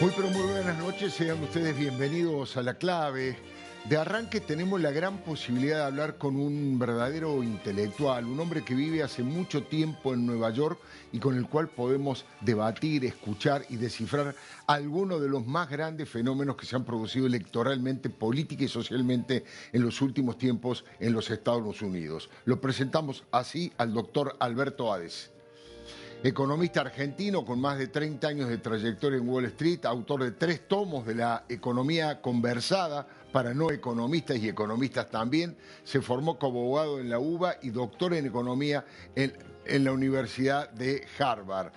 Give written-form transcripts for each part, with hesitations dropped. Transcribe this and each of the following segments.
Muy pero muy buenas noches, sean ustedes bienvenidos a La Clave. De arranque tenemos la gran posibilidad de hablar con un verdadero intelectual, un hombre que vive hace mucho tiempo en Nueva York y con el cual podemos debatir, escuchar y descifrar algunos de los más grandes fenómenos que se han producido electoralmente, política y socialmente en los últimos tiempos en los Estados Unidos. Lo presentamos así al doctor Alberto Hades. Economista argentino con más de 30 años de trayectoria en Wall Street, autor de 3 tomos de la economía conversada para no economistas y economistas también, se formó como abogado en la UBA y doctor en economía en la Universidad de Harvard.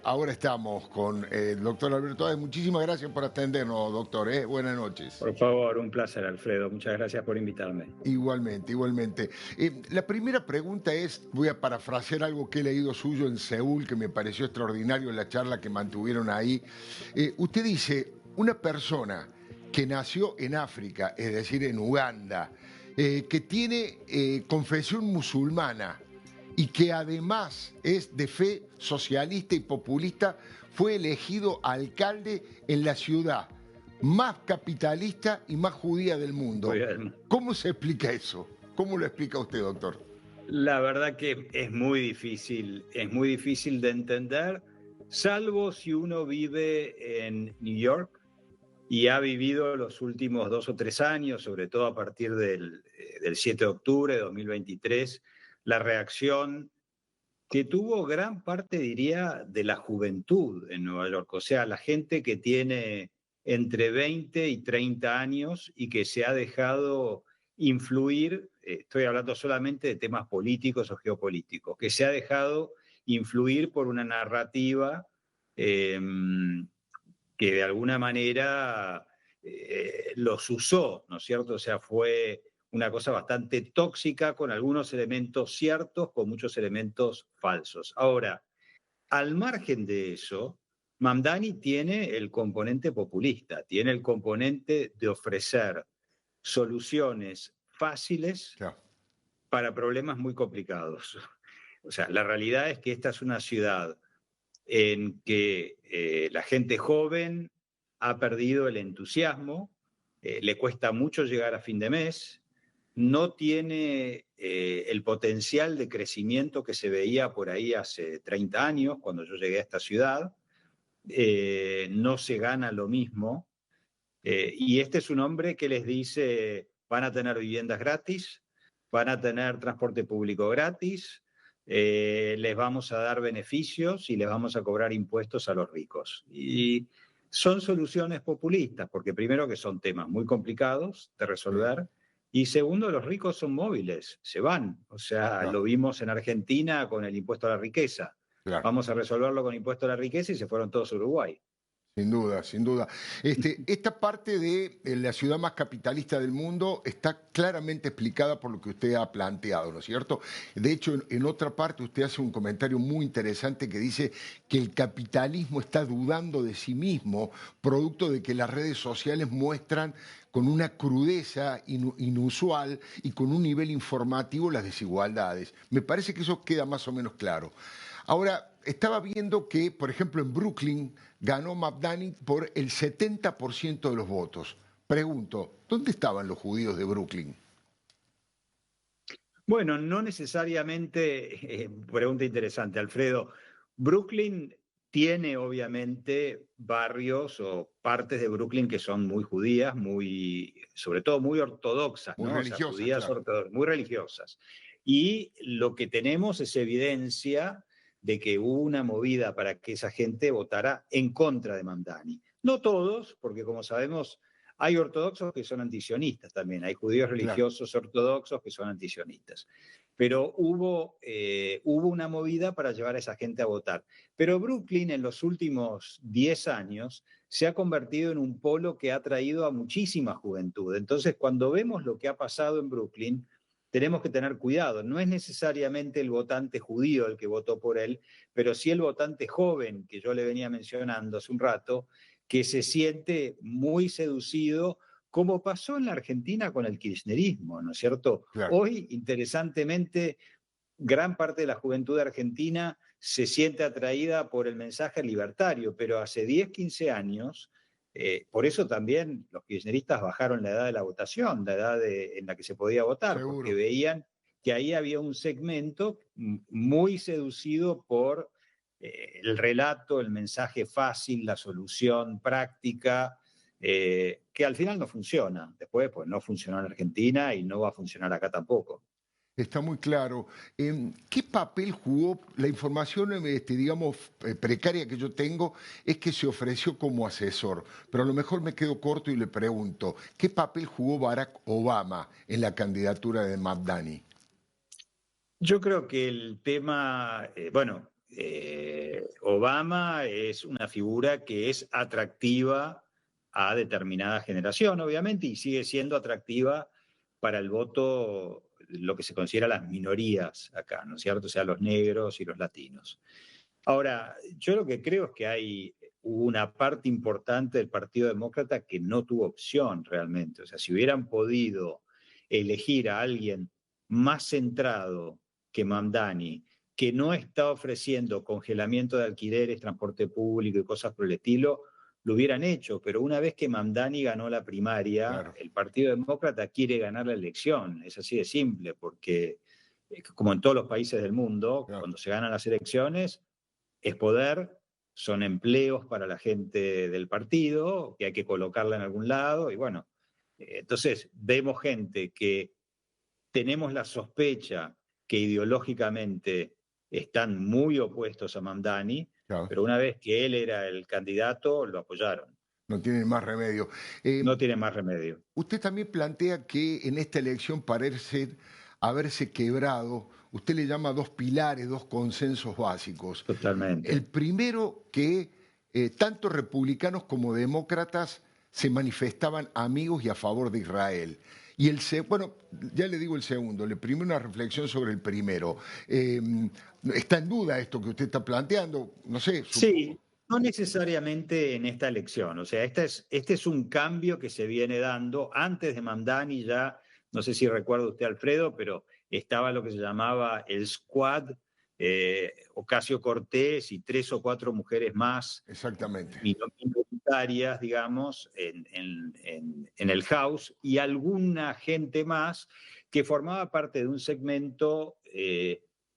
Ahora estamos con el doctor Alberto Hades. Muchísimas gracias por atendernos, doctor. Buenas noches. Por favor, un placer, Alfredo. Muchas gracias por invitarme. Igualmente, igualmente. La primera pregunta es, voy a parafrasear algo que he leído suyo en Seúl, que me pareció extraordinario en la charla que mantuvieron ahí. Usted dice, una persona que nació en África, es decir, en Uganda, que tiene confesión musulmana y que además es de fe socialista y populista, fue elegido alcalde en la ciudad más capitalista y más judía del mundo. Muy bien. ¿Cómo se explica eso? ¿Cómo lo explica usted, doctor? La verdad que es muy difícil de entender, salvo si uno vive en New York y ha vivido los últimos 2 o 3 años, sobre todo a partir del 7 de octubre de 2023, la reacción que tuvo gran parte, diría, de la juventud en Nueva York, o sea, la gente que tiene entre 20 y 30 años y que se ha dejado influir, estoy hablando solamente de temas políticos o geopolíticos, que se ha dejado influir por una narrativa eh, que de alguna manera los usó, ¿no es cierto? O sea, fue una cosa bastante tóxica, con algunos elementos ciertos, con muchos elementos falsos. Ahora, al margen de eso, Mamdani tiene el componente populista, tiene el componente de ofrecer soluciones fáciles Claro. para problemas muy complicados. O sea, la realidad es que esta es una ciudad en que la gente joven ha perdido el entusiasmo, le cuesta mucho llegar a fin de mes, no tiene el potencial de crecimiento que se veía por ahí hace 30 años, cuando yo llegué a esta ciudad, no se gana lo mismo, y este es un hombre que les dice, van a tener viviendas gratis, van a tener transporte público gratis, les vamos a dar beneficios y les vamos a cobrar impuestos a los ricos. Y son soluciones populistas, porque primero que son temas muy complicados de resolver, y segundo, los ricos son móviles, se van. O sea, Claro, lo vimos en Argentina con el impuesto a la riqueza. claro. Vamos a resolverlo con impuesto a la riqueza y se fueron todos a Uruguay. Sin duda, sin duda. Esta parte de la ciudad más capitalista del mundo está claramente explicada por lo que usted ha planteado, ¿no es cierto? De hecho, en otra parte usted hace un comentario muy interesante que dice que el capitalismo está dudando de sí mismo, producto de que las redes sociales muestran con una crudeza inusual y con un nivel informativo las desigualdades. Me parece que eso queda más o menos claro. Ahora, estaba viendo que, por ejemplo, en Brooklyn ganó Mamdani por el 70% de los votos. Pregunto, ¿dónde estaban los judíos de Brooklyn? Bueno, no necesariamente, pregunta interesante, Alfredo. Brooklyn tiene obviamente barrios o partes de Brooklyn que son muy judías, muy, sobre todo muy ortodoxas, Muy ¿no? O sea, religiosas, judías claro. ortodoxas, muy religiosas. Y lo que tenemos es evidencia de que hubo una movida para que esa gente votara en contra de Mamdani. No todos, porque como sabemos, hay ortodoxos que son antisionistas también, hay judíos Claro. religiosos ortodoxos que son antisionistas. Pero hubo una movida para llevar a esa gente a votar. Pero Brooklyn en los últimos 10 años se ha convertido en un polo que ha traído a muchísima juventud. Entonces, cuando vemos lo que ha pasado en Brooklyn, tenemos que tener cuidado. No es necesariamente el votante judío el que votó por él, pero sí el votante joven que yo le venía mencionando hace un rato, que se siente muy seducido, como pasó en la Argentina con el kirchnerismo, ¿no es cierto? Claro. Hoy, interesantemente, gran parte de la juventud argentina se siente atraída por el mensaje libertario, pero hace 10, 15 años, por eso también los kirchneristas bajaron la edad de la votación, la edad en la que se podía votar, porque Seguro. veían que ahí había un segmento muy seducido por el relato, el mensaje fácil, la solución práctica, que al final no funciona. Después, pues no funcionó en Argentina y no va a funcionar acá tampoco. Está muy claro. ¿Qué papel jugó la información, digamos, precaria que yo tengo? Es que se ofreció como asesor, pero a lo mejor me quedo corto y le pregunto, ¿qué papel jugó Barack Obama en la candidatura de Mamdani? Yo creo que el tema, Obama es una figura que es atractiva a determinada generación, obviamente, y sigue siendo atractiva para el voto, lo que se considera las minorías acá, ¿no es cierto? O sea, los negros y los latinos. Ahora, yo lo que creo es que hubo una parte importante del Partido Demócrata que no tuvo opción realmente. O sea, si hubieran podido elegir a alguien más centrado que Mamdani, que no está ofreciendo congelamiento de alquileres, transporte público y cosas por el estilo, lo hubieran hecho. Pero una vez que Mamdani ganó la primaria, Claro, el Partido Demócrata quiere ganar la elección. Es así de simple, porque como en todos los países del mundo, claro. cuando se ganan las elecciones, es poder, son empleos para la gente del partido, que hay que colocarla en algún lado, y bueno, entonces vemos gente que tenemos la sospecha que ideológicamente están muy opuestos a Mamdani, Claro. pero una vez que él era el candidato, lo apoyaron. No tienen más remedio. Eh, No tiene más remedio, Usted también plantea que en esta elección parece haberse quebrado, usted le llama dos pilares, dos consensos básicos. El totalmente. primero, que tanto republicanos como demócratas se manifestaban amigos y a favor de Israel. Y bueno, ya le digo el segundo, le primero una reflexión sobre el primero. ¿Está en duda esto que usted está planteando? No sé, Sí, no necesariamente en esta elección. O sea, este es un cambio que se viene dando. Antes de Mamdani ya, no sé si recuerda usted, Alfredo, pero estaba lo que se llamaba el Squad, Ocasio Cortés y 3 o 4 mujeres más exactamente. minoritarias, digamos, en el House, y alguna gente más que formaba parte de un segmento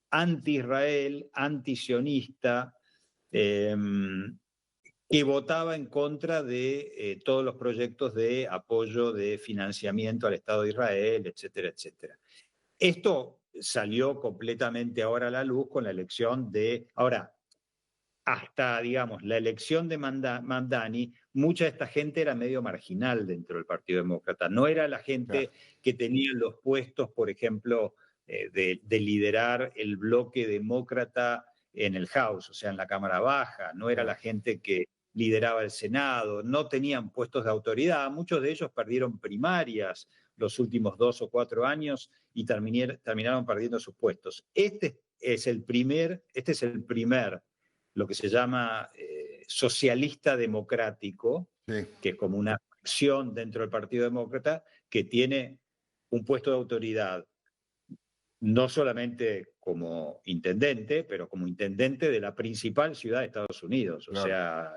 anti-Israel, anti-sionista, eh, que votaba en contra de todos los proyectos de apoyo de financiamiento al Estado de Israel, etcétera, etcétera. Esto salió completamente ahora a la luz con la elección de... Ahora, hasta, digamos, la elección de Mamdani, mucha de esta gente era medio marginal dentro del Partido Demócrata. No era la Claro. gente que tenía los puestos, por ejemplo, de liderar el bloque demócrata en el House, o sea, en la Cámara Baja. No era la Claro. gente que lideraba el Senado. No tenían puestos de autoridad. Muchos de ellos perdieron primarias los últimos 2 o 4 años y terminaron perdiendo sus puestos. Este es el primer lo que se llama socialista democrático, Sí. que es como una acción dentro del Partido Demócrata, que tiene un puesto de autoridad, no solamente como intendente, pero como intendente de la principal ciudad de Estados Unidos, o Claro. sea,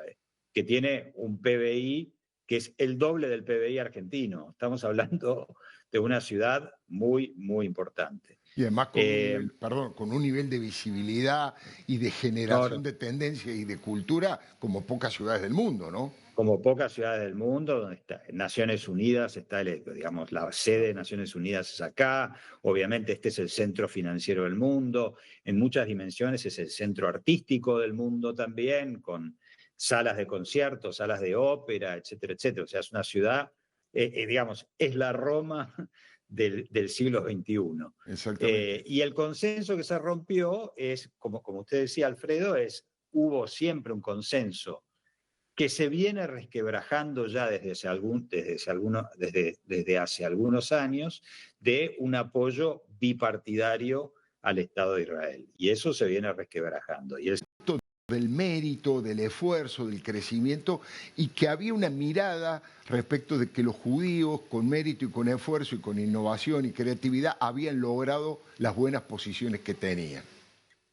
que tiene un PBI que es el doble del PBI argentino. Estamos hablando de una ciudad muy, muy importante. Y además con un Eh, nivel, perdón, con un nivel de visibilidad y de generación no, de tendencia y de cultura como pocas ciudades del mundo, ¿no? como pocas ciudades del mundo, donde está Naciones Unidas, está digamos, la sede de Naciones Unidas es acá, obviamente este es el centro financiero del mundo, en muchas dimensiones es el centro artístico del mundo también, con salas de conciertos, salas de ópera, etcétera, etcétera. O sea, es una ciudad, digamos, es la Roma del siglo XXI. Exactamente. Y el consenso que se rompió es, como usted decía, Alfredo, hubo siempre un consenso que se viene resquebrajando ya desde hace algunos años de un apoyo bipartidario al Estado de Israel. Y eso se viene resquebrajando. Y Del mérito, del esfuerzo, del crecimiento, y que había una mirada respecto de que los judíos, con mérito y con esfuerzo y con innovación y creatividad, habían logrado las buenas posiciones que tenían.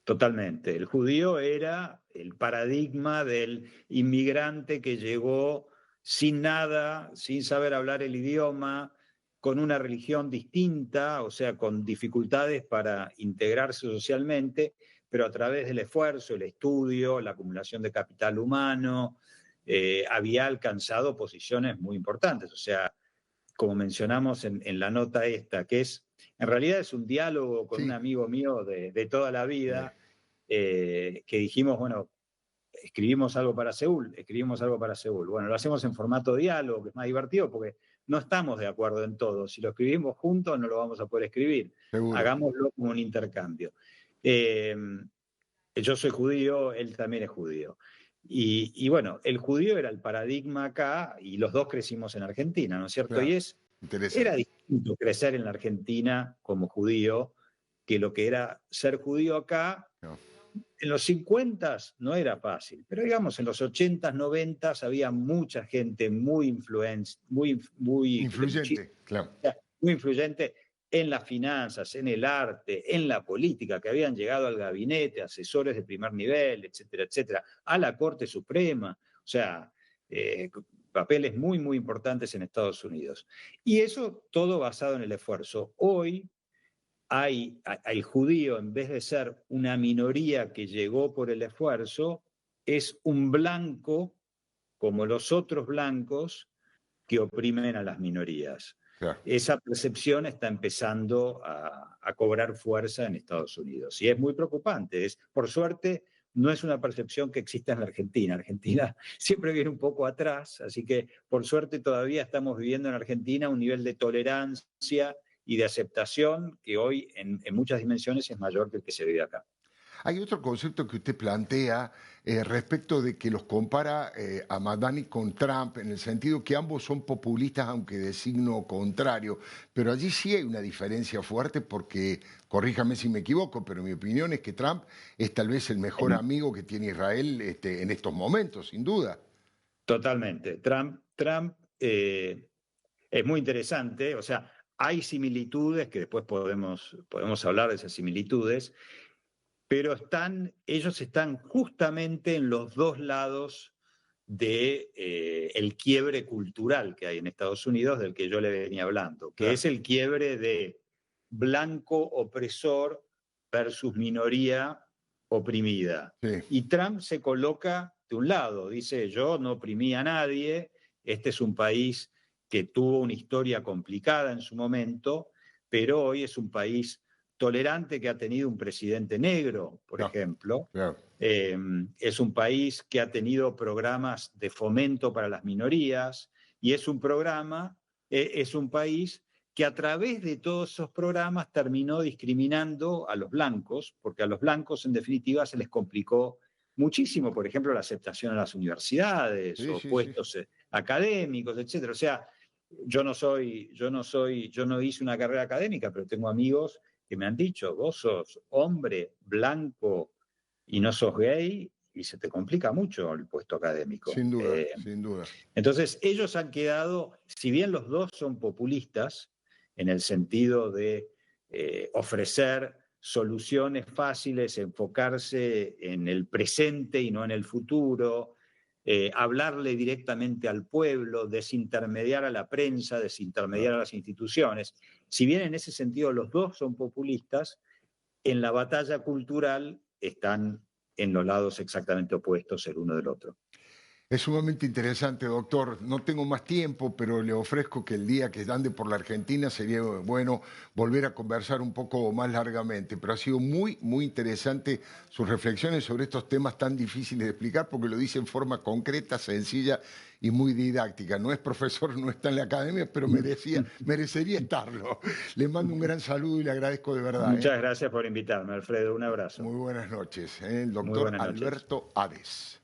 Totalmente. El judío era el paradigma del inmigrante que llegó sin nada, sin saber hablar el idioma, con una religión distinta, o sea, con dificultades para integrarse socialmente, pero a través del esfuerzo, el estudio, la acumulación de capital humano, había alcanzado posiciones muy importantes. O sea, como mencionamos en la nota esta, que en realidad es un diálogo con un Sí, amigo mío de toda la vida, que dijimos, bueno, escribimos algo para Seúl. Bueno, lo hacemos en formato diálogo, que es más divertido porque no estamos de acuerdo en todo. Si lo escribimos juntos no lo vamos a poder escribir. seguro. Hagámoslo como un intercambio. Eh, yo soy judío, él también es judío. Y bueno, el judío era el paradigma acá y los dos crecimos en Argentina, ¿no es cierto? Claro, Era interesante. distinto crecer en la Argentina como judío que lo que era ser judío acá. No. En los 50 no era fácil, pero digamos en los 80, 90 había mucha gente Influyente, claro. muy influyente en las finanzas, en el arte, en la política, que habían llegado al gabinete, asesores de primer nivel, etcétera, etcétera, a la Corte Suprema, o sea, papeles muy, muy importantes en Estados Unidos. Y eso todo basado en el esfuerzo. Hoy el judío, en vez de ser una minoría que llegó por el esfuerzo, es un blanco como los otros blancos que oprimen a las minorías. Claro. Esa percepción está empezando a cobrar fuerza en Estados Unidos y es muy preocupante. Por suerte, no es una percepción que exista en la Argentina. Argentina siempre viene un poco atrás, así que por suerte todavía estamos viviendo en Argentina un nivel de tolerancia y de aceptación que hoy en muchas dimensiones es mayor que el que se vive acá. Hay otro concepto que usted plantea respecto de que los compara a Madani con Trump, en el sentido que ambos son populistas, aunque de signo contrario. Pero allí sí hay una diferencia fuerte porque, corríjame si me equivoco, pero mi opinión es que Trump es tal vez el mejor amigo que tiene Israel en estos momentos, sin duda. Totalmente. Trump es muy interesante, o sea, hay similitudes, que después podemos hablar de esas similitudes, pero ellos están justamente en los dos lados de el quiebre cultural que hay en Estados Unidos, del que yo le venía hablando, que Claro. es el quiebre de blanco opresor versus minoría oprimida. Sí, Y Trump se coloca de un lado, dice, yo no oprimí a nadie, este es un país que tuvo una historia complicada en su momento, pero hoy es un país tolerante que ha tenido un presidente negro, por no, ejemplo. claro. Es un país que ha tenido programas de fomento para las minorías y es un país que a través de todos esos programas terminó discriminando a los blancos, porque a los blancos en definitiva se les complicó muchísimo, por ejemplo, la aceptación a las universidades Sí, o sí, sí. puestos académicos, etcétera. O sea, yo no hice una carrera académica, pero tengo amigos que me han dicho, vos sos hombre, blanco y no sos gay y se te complica mucho el puesto académico. Sin duda, sin duda. Entonces, ellos han quedado, si bien los dos son populistas, en el sentido de ofrecer soluciones fáciles, enfocarse en el presente y no en el futuro, hablarle directamente al pueblo, desintermediar a la prensa, desintermediar Claro. a las instituciones. Si bien en ese sentido los dos son populistas, en la batalla cultural están en los lados exactamente opuestos el uno del otro. Es sumamente interesante, doctor. No tengo más tiempo, pero le ofrezco que el día que ande por la Argentina sería bueno volver a conversar un poco más largamente. Pero ha sido muy, muy interesante sus reflexiones sobre estos temas tan difíciles de explicar, porque lo dice en forma concreta, sencilla y muy didáctica. No es profesor, no está en la academia, pero merecería estarlo. Le mando un gran saludo y le agradezco de verdad. Muchas gracias por invitarme, Alfredo. Un abrazo. Muy buenas noches. El Muy doctor buenas noches. Alberto Ares.